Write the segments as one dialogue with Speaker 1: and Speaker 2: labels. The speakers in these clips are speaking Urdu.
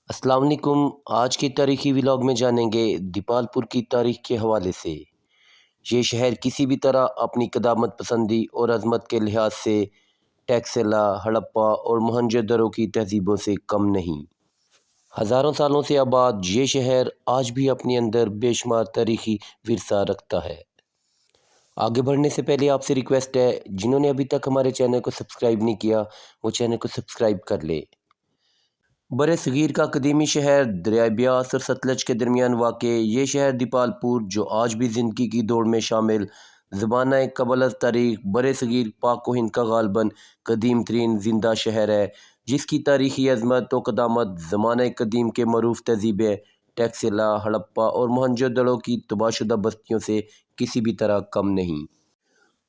Speaker 1: السلام علیکم۔ آج کے تاریخی ولاگ میں جانیں گے دیپال پور کی تاریخ کے حوالے سے۔ یہ شہر کسی بھی طرح اپنی قدامت پسندی اور عظمت کے لحاظ سے ٹیکسلا، ہڑپا اور موہنجو دڑو کی تہذیبوں سے کم نہیں۔ ہزاروں سالوں سے آباد یہ شہر آج بھی اپنے اندر بے شمار تاریخی ورثہ رکھتا ہے۔ آگے بڑھنے سے پہلے آپ سے ریکویسٹ ہے، جنہوں نے ابھی تک ہمارے چینل کو سبسکرائب نہیں کیا وہ چینل کو سبسکرائب کر لے۔ بر صغیر کا قدیمی شہر دریائے بیاس اور ستلج کے درمیان واقع یہ شہر دیپال پور، جو آج بھی زندگی کی دوڑ میں شامل زمانہ قبل از تاریخ بر صغیر پاک و ہند کا غالباً قدیم ترین زندہ شہر ہے، جس کی تاریخی عظمت و قدامت زمانہ قدیم کے معروف تہذیبیں ٹیکسلا، ہڑپا اور موہنجو دڑو کی تباہ شدہ بستیوں سے کسی بھی طرح کم نہیں۔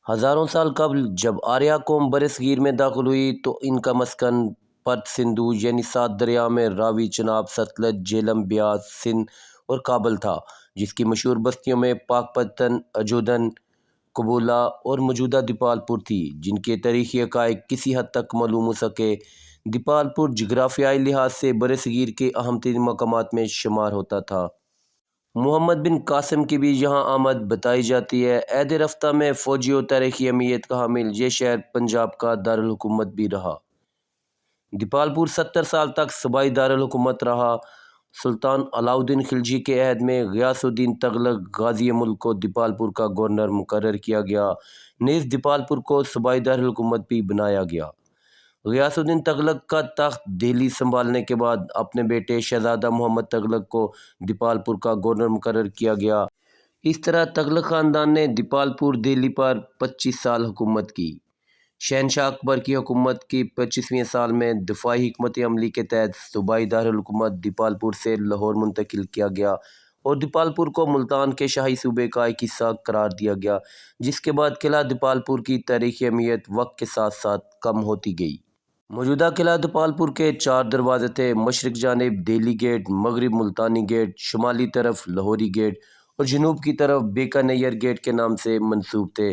Speaker 1: ہزاروں سال قبل جب آریہ قوم بر صغیر میں داخل ہوئی تو ان کا مسکن پرت سندھو یعنی 7 دریا میں راوی، چناب، ستلج، جہلم، بیاس، سندھ اور کابل تھا، جس کی مشہور بستیوں میں پاک پتن، اجودھن، قبولہ اور موجودہ دیپال پور تھی، جن کے تاریخی حقائق کسی حد تک معلوم ہو سکے۔ دیپال پور جغرافیائی لحاظ سے بر صغیر کے اہم ترین مقامات میں شمار ہوتا تھا۔ محمد بن قاسم کی بھی یہاں آمد بتائی جاتی ہے۔ عہد رفتہ میں فوجی و تاریخی اہمیت کا حامل یہ شہر پنجاب کا دارالحکومت بھی رہا۔ دیپال پور 70 سال تک صوبائی دارالحکومت رہا۔ سلطان علاؤ الدین خلجی کے عہد میں غیاث الدین تغلق غازی ملک کو دیپال پور کا گورنر مقرر کیا گیا، نیز دیپال پور کو صوبائی دارالحکومت بھی بنایا گیا۔ غیاث الدین تغلق کا تخت دہلی سنبھالنے کے بعد اپنے بیٹے شہزادہ محمد تغلق کو دیپال پور کا گورنر مقرر کیا گیا۔ اس طرح تغلق خاندان نے دیپال پور دہلی پر 25 سال حکومت کی۔ شہنشاہ اکبر کی حکومت کی 25ویں سال میں دفاعی حکمت عملی کے تحت صوبائی دارالحکومت دیپال پور سے لاہور منتقل کیا گیا اور دیپال پور کو ملتان کے شاہی صوبے کا ایک حصہ قرار دیا گیا، جس کے بعد قلعہ دیپال پور کی تاریخی اہمیت وقت کے ساتھ ساتھ کم ہوتی گئی۔ موجودہ قلعہ دیپال پور کے 4 دروازے تھے: مشرق جانب دہلی گیٹ، مغرب ملتانی گیٹ، شمالی طرف لاہوری گیٹ اور جنوب کی طرف بیکانیر گیٹ کے نام سے منسوب تھے،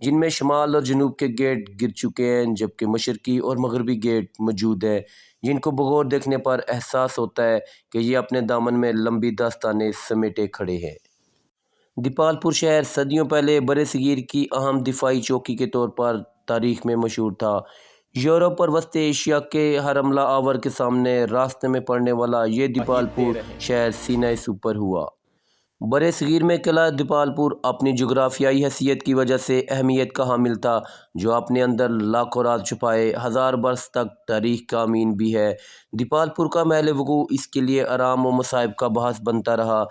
Speaker 1: جن میں شمال اور جنوب کے گیٹ گر چکے ہیں، جبکہ مشرقی اور مغربی گیٹ موجود ہیں، جن کو بغور دیکھنے پر احساس ہوتا ہے کہ یہ اپنے دامن میں لمبی داستانیں سمیٹے کھڑے ہیں۔ دیپال پور شہر صدیوں پہلے بر صغیر کی اہم دفاعی چوکی کے طور پر تاریخ میں مشہور تھا۔ یورپ اور وسطی ایشیا کے ہر حملہ آور کے سامنے راستے میں پڑنے والا یہ دیپال پور شہر سینہ سپر ہوا۔ بر صغیر میں قلعہ دیپال پور اپنی جغرافیائی حیثیت کی وجہ سے اہمیت کا حامل تھا، جو اپنے اندر لاکھوں راز چھپائے ہزار برس تک تاریخ کا امین بھی ہے۔ دیپال پور کا محل وقوع اس کے لیے آرام و مصائب کا باعث بنتا رہا۔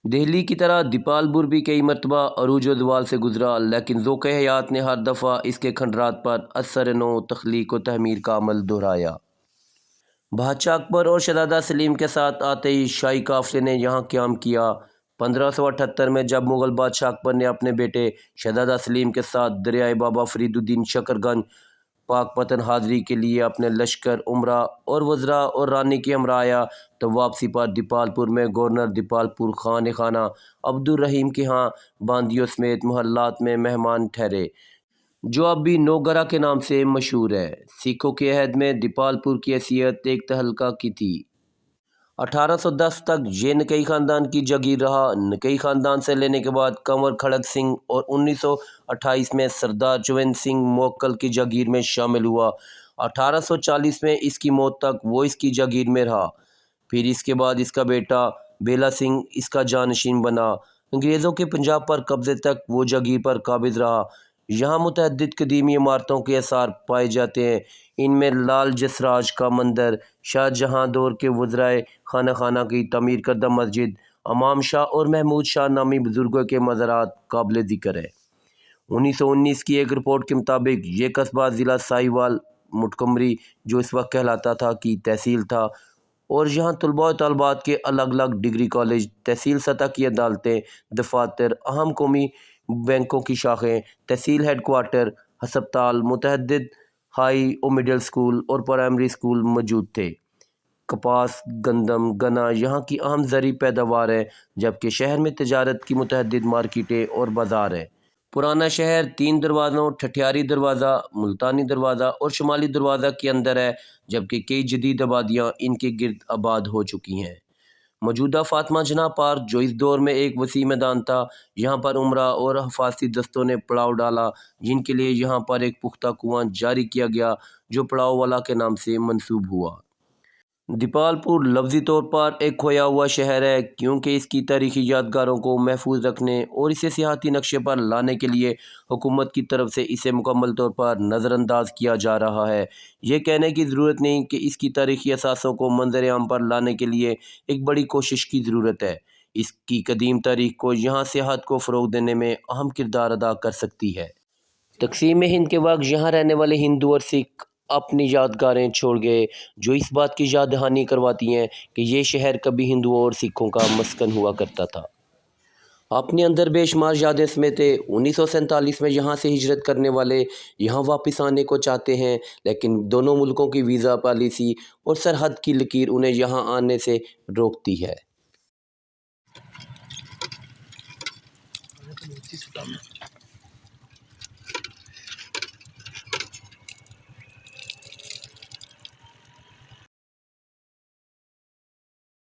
Speaker 1: دہلی کی طرح دیپال پور بھی کئی مرتبہ عروج و زوال سے گزرا، لیکن ذوق حیات نے ہر دفعہ اس کے کھنڈرات پر اثر نو، تخلیق و تعمیر کا عمل دہرایا۔ بادشاہ اکبر اور شہزادہ سلیم کے ساتھ آتے ہی شاہی قافلے نے یہاں قیام کیا۔ 1578 میں جب مغل بادشاہ اکبر نے اپنے بیٹے شہزادہ سلیم کے ساتھ دریائے بابا فرید الدین شکر گنج پاک پتن حاضری کے لیے اپنے لشکر، امراء اور وزراء اور رانی کے ہمراہ آیا تو واپسی پر دیپال پور میں گورنر دیپال پور خان خانہ عبد الرحیم کے ہاں باندیوں سمیت محلات میں مہمان ٹھہرے، جو اب بھی نوگرہ کے نام سے مشہور ہے۔ سکھوں کے عہد میں دیپال پور کی حیثیت ایک تہلکہ کی تھی۔ 1810 تک یہ نکئی خاندان کی جاگیر رہا۔ نکئی خاندان سے لینے کے بعد کنور کھڑگ سنگھ اور 1928 میں سردار چوہن سنگھ موکل کی جاگیر میں شامل ہوا۔ 1840 میں اس کی موت تک وہ اس کی جاگیر میں رہا، پھر اس کے بعد اس کا بیٹا بیلا سنگھ اس کا جانشین بنا۔ انگریزوں کے پنجاب پر قبضے تک وہ جاگیر پر قابض رہا۔ یہاں متعدد قدیمی عمارتوں کے آثار پائے جاتے ہیں، ان میں لال جسراج کا مندر، شاہ جہاں دور کے وزرائے خانہ خانہ کی تعمیر کردہ مسجد، امام شاہ اور محمود شاہ نامی بزرگوں کے مزارات قابل ذکر ہے۔ 1919 کی ایک رپورٹ کے مطابق یہ قصبہ ضلع ساہیوال مٹکمری، جو اس وقت کہلاتا تھا، کی تحصیل تھا اور یہاں طلباء و طالبات کے الگ الگ ڈگری کالج، تحصیل سطح کی عدالتیں، دفاتر، اہم قومی بینکوں کی شاخیں، تحصیل ہیڈ کوارٹر، ہسپتال، متعدد ہائی و مڈل اسکول اور پرائمری اسکول موجود تھے۔ کپاس، گندم، گنا یہاں کی اہم زرعی پیداوار ہے، جبکہ شہر میں تجارت کی متعدد مارکیٹیں اور بازار ہیں۔ پرانا شہر 3 دروازوں ٹھٹھیاری دروازہ، ملتانی دروازہ اور شمالی دروازہ کے اندر ہے، جبکہ کئی جدید آبادیاں ان کے گرد آباد ہو چکی ہیں۔ موجودہ فاطمہ جناح پارک، جو اس دور میں ایک وسیع میدان تھا، یہاں پر عمرہ اور حفاظتی دستوں نے پڑاؤ ڈالا، جن کے لیے یہاں پر ایک پختہ کنواں جاری کیا گیا جو پڑاؤ والا کے نام سے منسوب ہوا۔ دیپال پور لفظی طور پر ایک کھویا ہوا شہر ہے، کیونکہ اس کی تاریخی یادگاروں کو محفوظ رکھنے اور اسے سیاحتی نقشے پر لانے کے لیے حکومت کی طرف سے اسے مکمل طور پر نظر انداز کیا جا رہا ہے۔ یہ کہنے کی ضرورت نہیں کہ اس کی تاریخی اثاثوں کو منظر عام پر لانے کے لیے ایک بڑی کوشش کی ضرورت ہے۔ اس کی قدیم تاریخ کو یہاں سیاحت کو فروغ دینے میں اہم کردار ادا کر سکتی ہے۔ تقسیم ہند کے وقت یہاں رہنے والے ہندو اور سکھ اپنی یادگاریں چھوڑ گئے، جو اس بات کی یاد دہانی کرواتی ہیں کہ یہ شہر کبھی ہندوؤں اور سکھوں کا مسکن ہوا کرتا تھا۔ اپنے اندر بے شمار یادیں سمیٹے 1947 میں یہاں سے ہجرت کرنے والے یہاں واپس آنے کو چاہتے ہیں، لیکن دونوں ملکوں کی ویزا پالیسی اور سرحد کی لکیر انہیں یہاں آنے سے روکتی ہے۔